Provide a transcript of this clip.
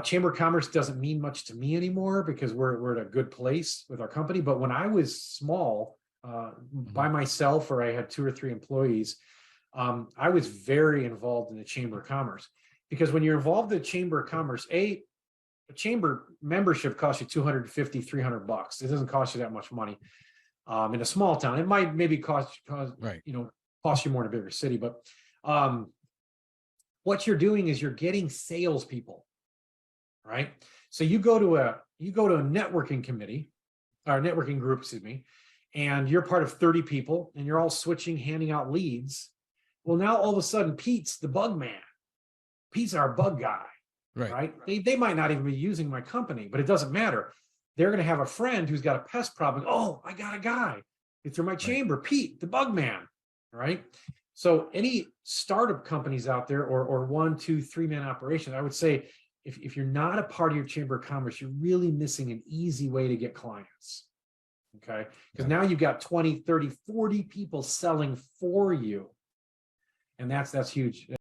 Chamber of Commerce doesn't mean much to me anymore because we're at a good place with our company. But when I was small, by myself, or I had 2 or 3 employees, I was very involved in the Chamber of Commerce, because when you're involved in the Chamber of Commerce, a chamber membership costs you $250, $300. It doesn't cost you that much money. In a small town, it might maybe cost you more in a bigger city. But what you're doing is you're getting salespeople, right? So you go to a networking committee, or networking group, excuse me, and you're part of 30 people, and you're all switching, handing out leads. Well, now all of a sudden, Pete's the bug man. Pete's our bug guy, right? They might not even be using my company, but it doesn't matter. They're going to have a friend who's got a pest problem. Oh, I got a guy. It's through my chamber, Pete, the bug man, right? So any startup companies out there, or 1, 2, 3 man operations, I would say if you're not a part of your Chamber of Commerce, you're really missing an easy way to get clients. Okay. Because now you've got 20, 30, 40 people selling for you. And that's huge.